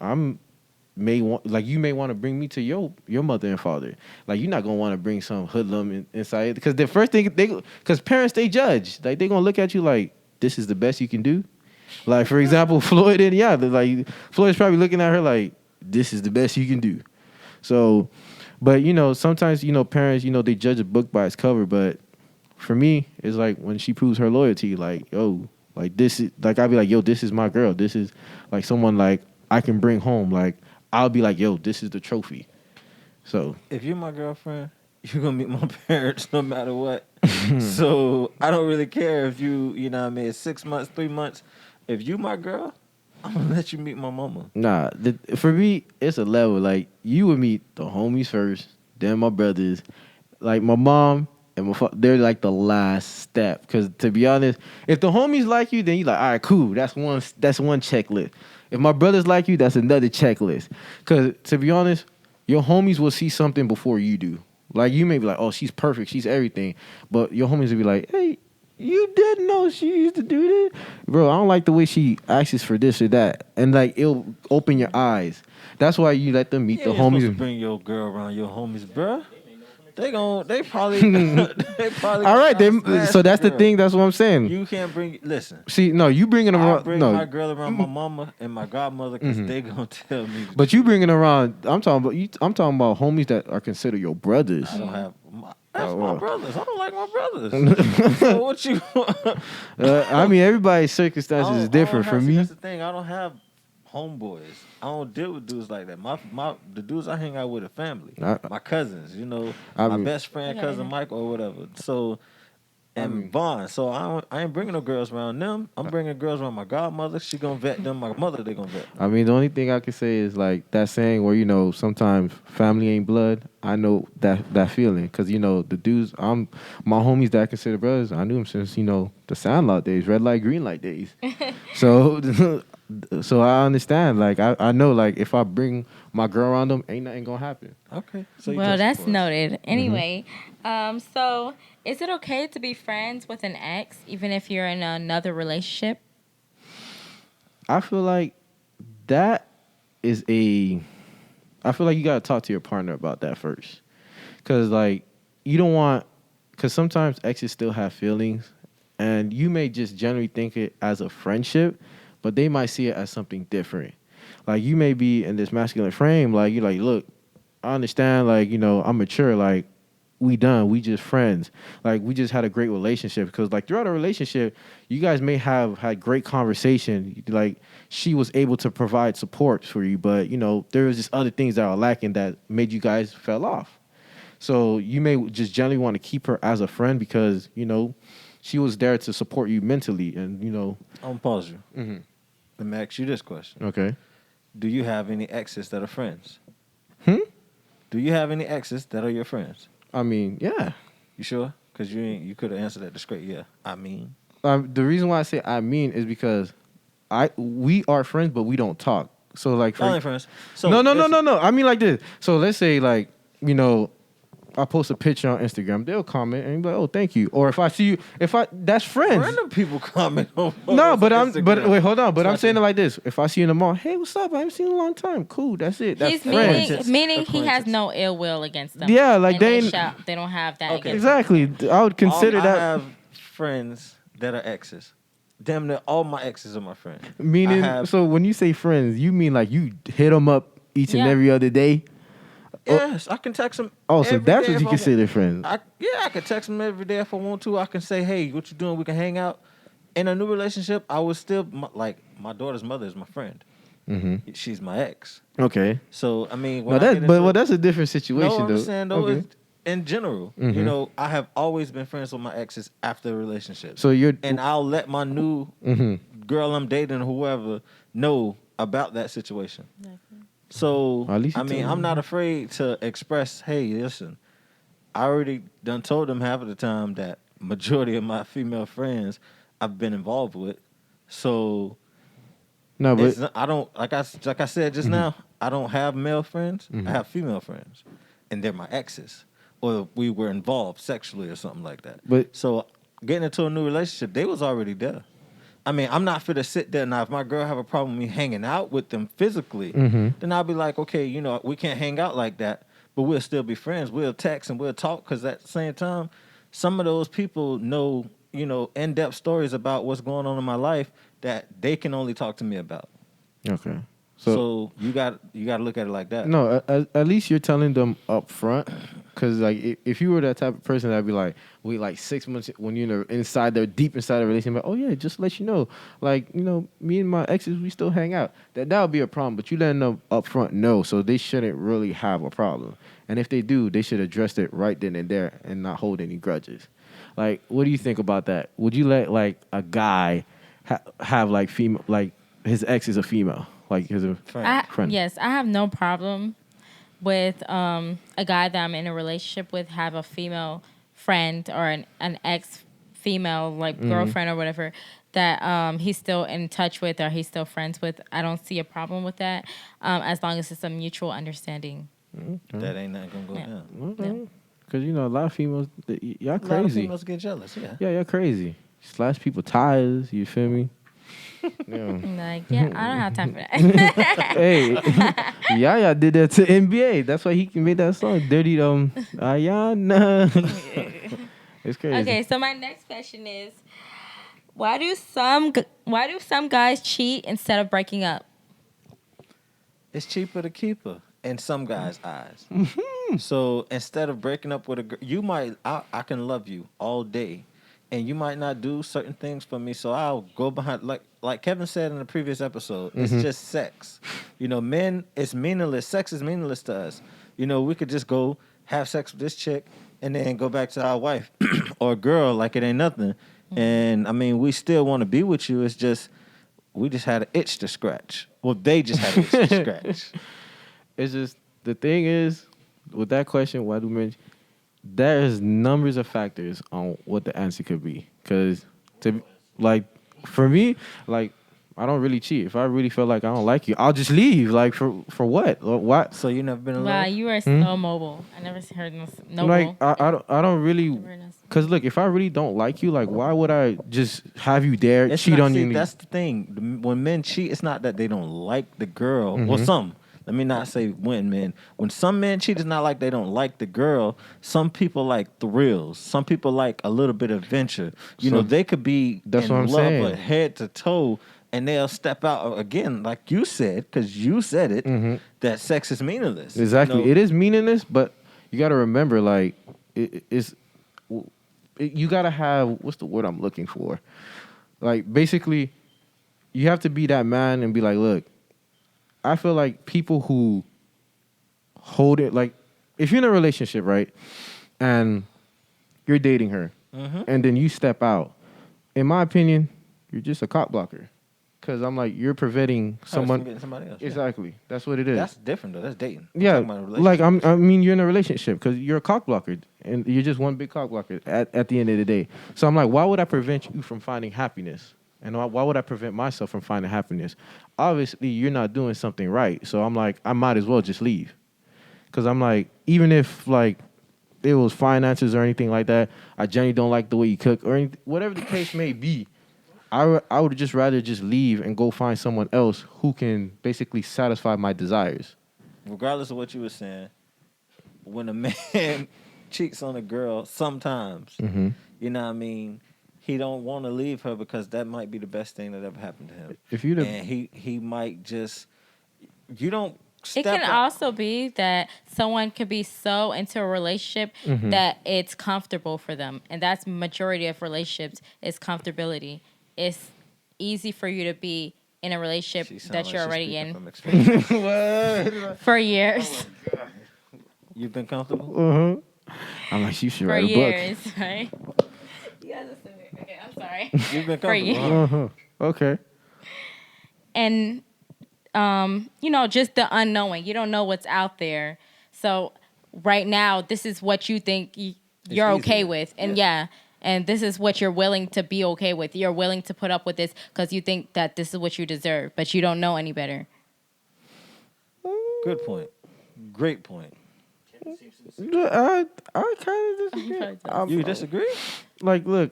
may want to bring me to your mother and father. Like you're not gonna want to bring some hoodlum inside, because the first thing because parents, they judge. Like they're gonna look at you like, this is the best you can do. Like for example, Floyd and like Floyd's probably looking at her like, this is the best you can do. So, but sometimes parents they judge a book by its cover. But for me, it's like when she proves her loyalty, like like this is like I'd be like, this is my girl. This is like someone like I can bring home. Like I'll be like, this is the trophy. So If you're my girlfriend, you're gonna meet my parents no matter what. So I don't really care if you know what I mean, it's 6 months, 3 months. If you my girl, I'm gonna let you meet my mama. nah, for me, it's a level. Like you would meet the homies first, then my brothers, like my mom and they're like the last step. Because to be honest, if the homies like you, then you like, all right, cool. That's one checklist. If my brothers like you, that's another checklist. Because to be honest, your homies will see something before you do. Like you may be like, oh, she's perfect, she's everything, but your homies will be like, hey, you didn't know she used to do this, bro. I don't like the way she asks for this or that, and like it'll open your eyes. That's why you let them meet the You're supposed to homies. bring your girl around your homies, bruh. They probably they probably. All right, smash so that's the girl. thing. That's what I'm saying. You can't bring. Listen, See, no, you bringing them I around. bring No, my girl around my mama and my godmother because they gonna tell me. but you bringing around. I'm talking about you. I'm talking about homies that are considered your brothers. I don't have. That's Oh, my well. brothers. I don't like my brothers. So what you? I mean, everybody's circumstances is different. For me, That's the thing. I don't have homeboys. I don't deal with dudes like that. The dudes I hang out with are family. My cousins, you know, my best friend, cousin Mike or whatever. So and Vaughn. So I ain't bringing no girls around them. I'm bringing girls around my godmother. She gonna vet them. My mother, they gonna vet them. I mean, the only thing I can say is like that saying where sometimes family ain't blood. I know that feeling because the dudes my homies that I consider brothers. I knew them since the Sandlot days, red light, green light days. So so I understand. Like I know like if I bring my girl around them, ain't nothing gonna happen. Okay. So Well, that's noted. Anyway, so is it okay to be friends with an ex even if you're in another relationship? I feel like that is I feel like you gotta talk to your partner about that first, cause like you don't want, cause sometimes exes still have feelings, and you may just generally think it as a friendship, but they might see it as something different. Like you may be in this masculine frame, like you're like, look, I understand, like I'm mature, like we done, we just friends, like we just had a great relationship, because like throughout a relationship, you guys may have had great conversation, like she was able to provide support for you, but there was just other things that are lacking that made you guys fell off. So you may just generally want to keep her as a friend because she was there to support you mentally, and I'm gonna pause you. Let me ask you this question. Okay. Do you have any exes that are friends? Hmm? Do you have any exes that are your friends? I mean, yeah. You sure? Because you could have answered that discreet. Yeah, I mean. The reason why I say I mean is because we are friends, but we don't talk. So like, Only friends. So no. I mean like this. So let's say like I post a picture on Instagram, they'll comment and be like, "Oh, thank you." Or if I see you, that's friends. Random people comment on. No, but wait, hold on. But I'm It's saying like it like this: if I see you in the mall, hey, what's up? I haven't seen you in a long time. Cool, that's it. That's He's friends. meaning he has no ill will against them. Yeah, like and they don't have that. Okay. Against Exactly. I would consider I that. have friends that are exes. Damn near all my exes are my friends. Meaning, so when you say friends, you mean like you hit them up each and every other day? Yes, I can text them. Oh, so that's what you consider friends. I can text them every day if I want to. I can say, hey, what you doing? We can hang out. In a new relationship, I was still, my daughter's mother is my friend. Mm-hmm. She's my ex. Okay. So, I mean. That's a different situation, no, though. I'm saying, though, okay. In general, I have always been friends with my exes after a relationship. So and I'll let my new girl I'm dating or whoever know about that situation. Exactly. So, I mean, I'm not afraid to express, hey, listen, I already done told them half of the time that majority of my female friends I've been involved with. So, no, but I don't, like I said just now, I don't have male friends. I have female friends, and they're my exes, or we were involved sexually or something like that. But so, getting into a new relationship, they was already there. I mean, I'm not fit to sit there now. If my girl have a problem with me hanging out with them physically, then I'll be like, okay, we can't hang out like that, but we'll still be friends. We'll text and we'll talk, because at the same time, some of those people know, in-depth stories about what's going on in my life that they can only talk to me about. Okay. So you got to look at it like that. No, at least you're telling them up front, Cause like if you were that type of person, that'd be like, wait like 6 months when you're inside there, deep inside the relationship. Like, oh yeah, just let you know, like me and my exes, we still hang out. That would be a problem. But you letting them up front know, so they shouldn't really have a problem. And if they do, they should address it right then and there and not hold any grudges. Like, what do you think about that? Would you let like a guy have like female, like his ex is a female, like his friend? Yes, I have no problem with a guy that I'm in a relationship with have a female friend or an ex female like girlfriend or whatever that he's still in touch with or he's still friends with. I don't see a problem with that as long as it's a mutual understanding. That ain't not gonna go down. Because a lot of females, y'all crazy. A lot of females get jealous. Yeah, y'all crazy. Slash people tires. You feel me? Yeah. Like, I don't have time for that. Hey, Yaya did that to NBA. That's why he made that song, Dirty Ayana. It's crazy. Okay, so my next question is, why do some guys cheat instead of breaking up? It's cheaper to keep her in some guys' eyes. So instead of breaking up with a girl, I can love you all day, and you might not do certain things for me, so I'll go behind, like Kevin said in the previous episode, it's just sex. Men, it's meaningless. Sex is meaningless to us. We could just go have sex with this chick and then go back to our wife or girl like it ain't nothing. And, I mean, we still want to be with you. It's just, we just had an itch to scratch. Well, they just had an itch to scratch. It's just, the thing is, with that question, why do men... There's numbers of factors on what the answer could be. Because, for me, like, I don't really cheat. If I really feel like I don't like you, I'll just leave. Like, for what? What? So you never been alone? Wow, you are so mobile. I never heard this. Like, I don't really... Because, look, if I really don't like you, like, why would I just have you there, cheat on you? That's the thing. When men cheat, it's not that they don't like the girl. Well, some. Let me not say when men. When some men cheat, it's not like they don't like the girl. Some people like thrills. Some people like a little bit of adventure. They could be in love but head to toe, and they'll step out again, like you said, because you said it, that sex is meaningless. Exactly. It is meaningless, but you got to remember, like, you got to have, what's the word I'm looking for? Like, basically, you have to be that man and be like, look, I feel like people who hold it, like, if you're in a relationship, right, and you're dating her, and then you step out, in my opinion, you're just a cock blocker. Because I'm like, you're preventing someone. Getting somebody else. Exactly. Yeah. That's what it is. That's different, though. That's dating. Yeah. Like, I mean, you're in a relationship because you're a cock blocker, and you're just one big cock blocker at the end of the day. So I'm like, why would I prevent you from finding happiness? And why would I prevent myself from finding happiness? Obviously, you're not doing something right. So I'm like, I might as well just leave. Because I'm like, even if, like, it was finances or anything like that, I genuinely don't like the way you cook or anything, whatever the case may be, I would just rather just leave and go find someone else who can basically satisfy my desires. Regardless of what you were saying, when a man cheats on a girl, sometimes, you know what I mean, he don't want to leave her because that might be the best thing that ever happened to him. And he might just, you don't step It can up. also be that someone could be so into a relationship that it's comfortable for them. And that's majority of relationships is comfortability. It's easy for you to be in a relationship that you're already in for years. Oh, you've been comfortable? I'm like, you should for write a years, book. right? You guys are so weird. Okay, I'm sorry. You've been For years. comfortable. Okay. And just the unknowing. You don't know what's out there. So right now, this is what you think you're okay with. And and this is what you're willing to be okay with. You're willing to put up with this because you think that this is what you deserve, but you don't know any better. Good point. Great point. I kind of disagree. You disagree? Like, look,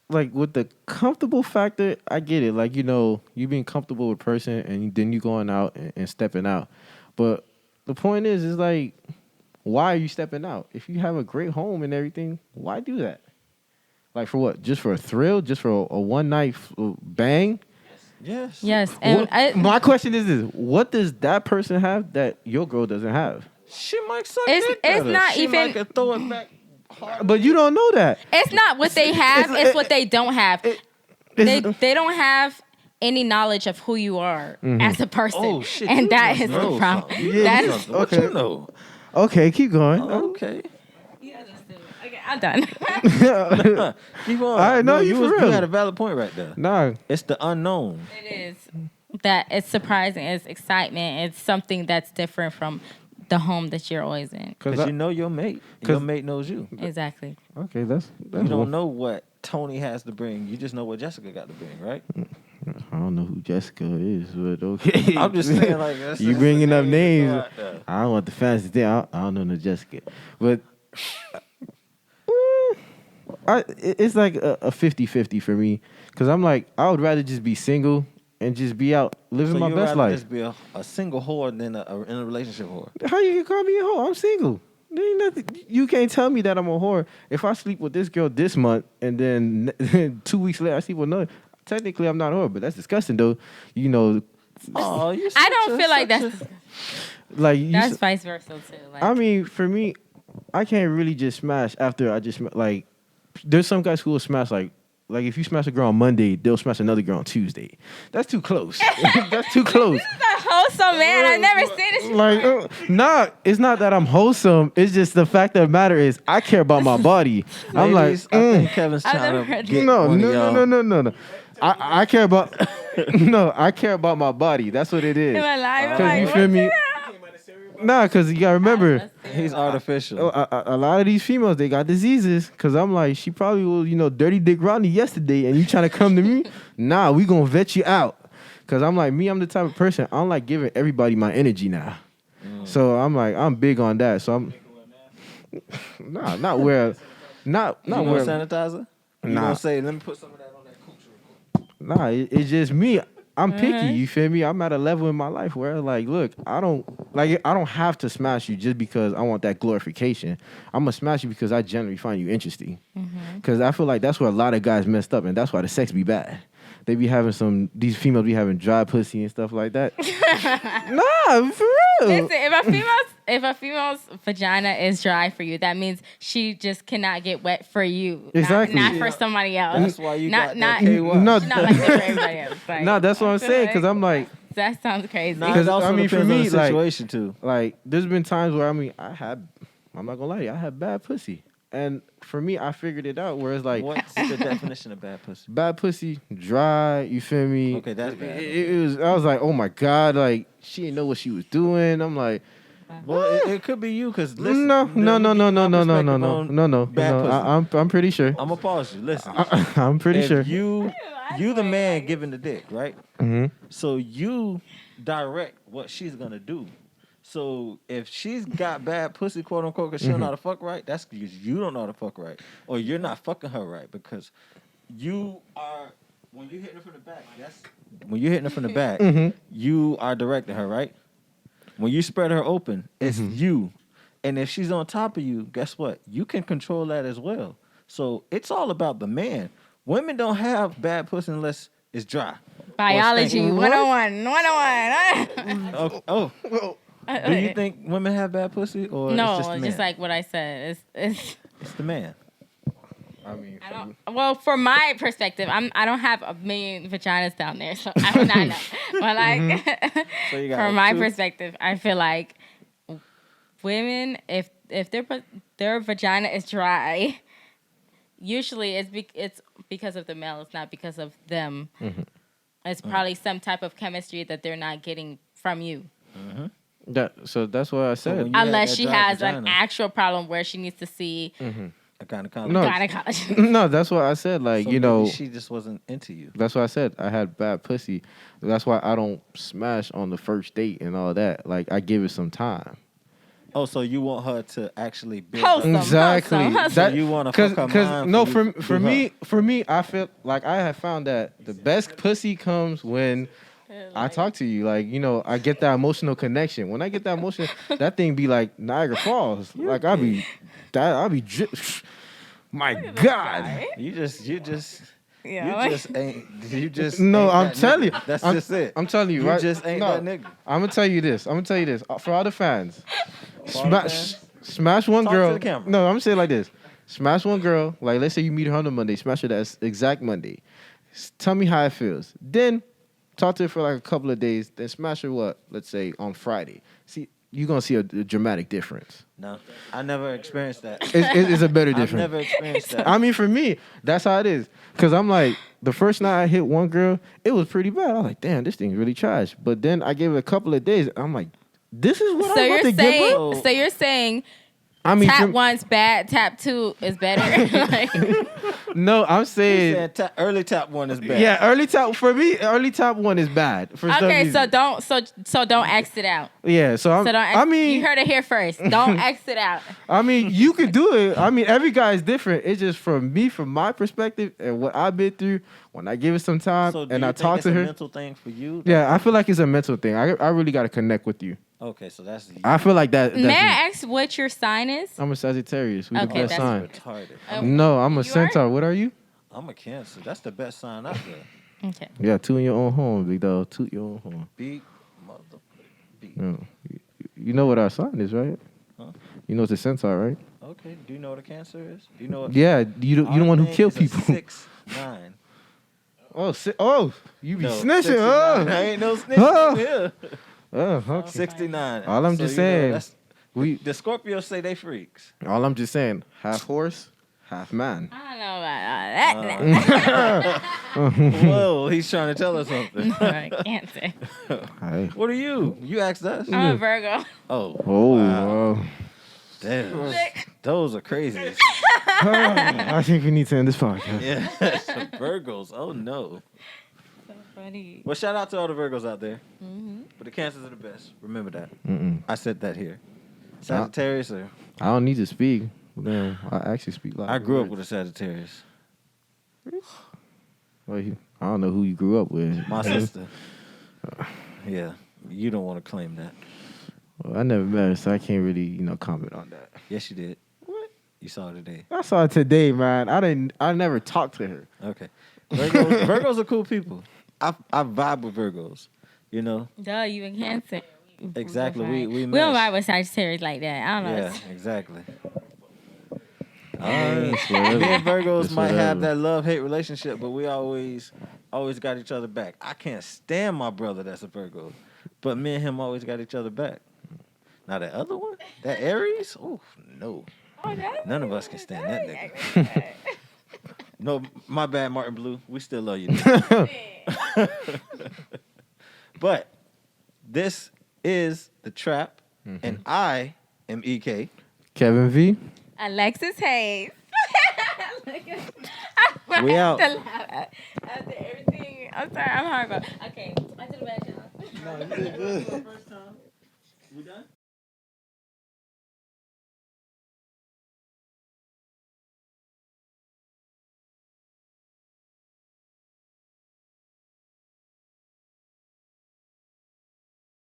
like with the comfortable factor, I get it. Like, you being comfortable with a person and then you going out and stepping out. But the point is like, why are you stepping out? If you have a great home and everything, why do that? Like, for what? Just for a thrill? Just for a one-night bang? Yes. Yes. And my question is this. What does that person have that your girl doesn't have? She might suck It's- dick it's better. not she even- might could throw it back. But you don't know that. It's not what they have, it's what they don't have. They It's- don't have any knowledge of who you are as a person. Oh shit! And you that just is know the problem. something. You That know is something. What okay. you know? Okay, keep going. Okay. Okay, I'm done. Keep on. All right, no, you for you real. had a valid point right there. Nah, It's the unknown. It is that it's surprising, it's excitement, it's something that's different from the home that you're always in. Because you know your mate. Your mate knows you. Exactly. okay, that's You don't know what Tony has to bring. You just know what Jessica got to bring, right? I don't know who Jessica is, but okay. I'm just saying, like, that's You just bringing the up name names. to go out there. I don't want the fans to think I don't know no Jessica, but it's like a 50-50 for me because I'm like I would rather just be single and just be out living So my you'd best rather life. just be a single whore than in a relationship whore. How you can call me a whore? I'm single. There ain't nothing. You can't tell me that I'm a whore if I sleep with this girl this month and then 2 weeks later I sleep with another. Technically, I'm not a whore, but that's disgusting though. You know, Oh, you. I don't feel like that's like you. that's vice versa too. Like, I mean, for me, I can't really just smash after I just like. There's some guys who will smash like if you smash a girl on Monday, they'll smash another girl on Tuesday. That's too close. That's too close. this is a wholesome man. I've never seen this. Like, nah, it's not that I'm wholesome. It's just the fact of the matter is I care about my body. I'm like, Ladies, I think Kevin's I've trying never to heard get no, one no, of y'all. no, no, no, no. I care about no. I care about my body. That's what it is. Am I lying? I'm Because like, you what feel me? the Nah, because you gotta remember. hell? He's artificial. A lot of these females, they got diseases. Cause I'm like, she probably was, dirty dick Rodney yesterday, and you trying to come to me? Nah, we gonna vet you out. Cause I'm like, I'm the type of person I don't like giving everybody my energy now. So I'm like, I'm big on that. So I'm not where, not You know where. sanitizer? You Nah. gonna say, let me put some of that on that cooch. Nah, it's just me. I'm picky. You feel me? I'm at a level in my life where like, look, I don't have to smash you just because I want that glorification. I'm gonna smash you because I generally find you interesting. Because I feel like that's where a lot of guys messed up, and that's why the sex be bad. They be having these females be having dry pussy and stuff like that. Nah, for real. Listen, if a female's vagina is dry for you, that means she just cannot get wet for you. Exactly. Not for somebody else. That's why you not, got not, that KY. No, She's not like that for everybody else. Like, no, that's what I'm saying. Because I'm like, that sounds crazy. Nah, Because, it also I mean, for depends on me, the like- situation too. like there's been times where I'm not gonna lie to you, I had bad pussy. And for me, I figured it out where it's like What's the definition of bad pussy? bad pussy, dry, you feel me? Okay, that's bad. I was like, oh my God, like she didn't know what she was doing. I'm like, Well, it could be you because listen. no. I'm I'm pretty sure. I'm gonna pause you. Listen, I'm pretty if sure. you the man giving the dick, right? hmm So you direct what she's gonna do. So if she's got bad pussy, quote unquote, because she don't know how to fuck right, that's because you don't know how to fuck right, or you're not fucking her right because you are. When you're hitting her from the back, you are directing her, right? When you spread her open, it's you. And if she's on top of you, guess what? You can control that as well. So it's all about the man. Women don't have bad pussy unless it's dry. Biology Or 101. 101. Oh. Do you think women have bad pussy or No, it's just the man? just like what I said. It's It's the man. I mean, I don't. Well, from my perspective, I don't have a million vaginas down there, so I would not know. But like, So you got from my two. perspective, I feel like women, if their vagina is dry, usually it's because of the male. It's not because of them. It's probably some type of chemistry that they're not getting from you. so that's what I So when said. you had Unless that she dry has an vagina, actual problem where she needs to see a gynecologist. No. gynecologist. No, that's what I said. Like, So you maybe know, she just wasn't into you. that's what I said. I had bad pussy. That's why I don't smash on the first date and all that. Like, I give it some time. Oh, so you want her to actually build Wholesome. up. Exactly. Wholesome. So you wanna fuck her mind no, for you to for do me, I feel like I have found that the best pussy comes when I talk to you. Like, you know, I get that emotional connection. When I get that emotion, that thing be like Niagara Falls. Like I'll be drip. My God. You just Yeah, ain't. No, ain't I'm that telling you. nigga. That's I'm- just it. I'm telling you, You right? just ain't No, that nigga. I'm gonna tell you this. For all the fans. Smash one Talk to girl. the camera. No, I'm saying like this. Smash one girl. Like, let's say you meet her on a Monday. Smash her that exact Monday. Tell me how it feels. Then talk to her for like a couple of days. Then smash her what? Let's say on Friday. See, you're going to see a dramatic difference. No, I never experienced that. It's a better difference. I've never experienced that. I mean, for me, that's how it is. Because I'm like, the first night I hit one girl, it was pretty bad. I was like, damn, this thing's really trash. But then I gave it a couple of days. I'm like, this is what I'm about to give her? So you're saying I mean, tap one's bad, tap two is better? Like, no, I'm He saying... said early tap one is bad. Yeah, early tap... For me, early tap one is bad. For some okay, reason. so don't exit out. Yeah, so I'm... So don't I mean... you heard it here first. Don't exit out. I mean, you could do it. I mean, every guy is different. It's just from me, from my perspective, and what I've been through. When I give it some time So do and you I think talk it's to a her, mental thing for you? yeah, I feel like it's a mental thing. I really got to connect with you. Okay, so that's I feel like that. May I ask what your sign is? I'm a Sagittarius. We the Okay, best that's sign. retarded. No, I'm a You are? Centaur. What are you? I'm a Cancer. That's the best sign out there. Okay. Yeah, two in your own home, big dog. Toot your own horn. Big mother. Big. Yeah. You know what our sign is, right? Huh? You know it's a Centaur, right? Okay. Do you know what a Cancer is? Do you know what? Yeah, you don't want to kill people. 6'9". Oh, you be No, snitching. 69. Oh. I ain't no snitching Oh. here. Oh, okay. 69. All I'm just saying, we the Scorpios say they freaks. all I'm just saying, half horse, half man. I don't know about all that. Whoa, he's trying to tell us something. I can't say. Hey. What are you? You asked us. I'm a Virgo. Oh. Oh, Wow. Damn. Those are crazy. I think we need to end this podcast. Yeah. Some Virgos. Oh no. So funny. Well, shout out to all the Virgos out there. Mm-hmm. But the Cancers are the best. Remember that. Mm-mm. I said that here. Sagittarius are. I don't need to speak. Man, I actually speak loud. I grew up with a Sagittarius. Well, I don't know who you grew up with. My sister. Yeah. You don't want to claim that. Well, I never met her, so I can't really, comment on that. Yes, you did. What? You saw her today. I saw her today, man. I never talked to her. Okay. Virgos are cool people. I vibe with Virgos. You know? Duh, you in Cancer. Exactly. We don't mesh. ride with Sagittarius like that. I don't know. Yeah, exactly. It's Me whatever. and Virgos It's might have whatever. that love-hate relationship, but we always got each other back. I can't stand my brother that's a Virgo, but me and him always got each other back. Now that other one, that Aries, oh no, none of us can stand that nigga. No, my bad, Martin Blue. We still love you. But this is The Trap, and I am EK. Kevin V. Alexus Haze. We out. After everything, I'm sorry, I'm horrible. Okay, I did a bad job. No, you did good. First time. We done?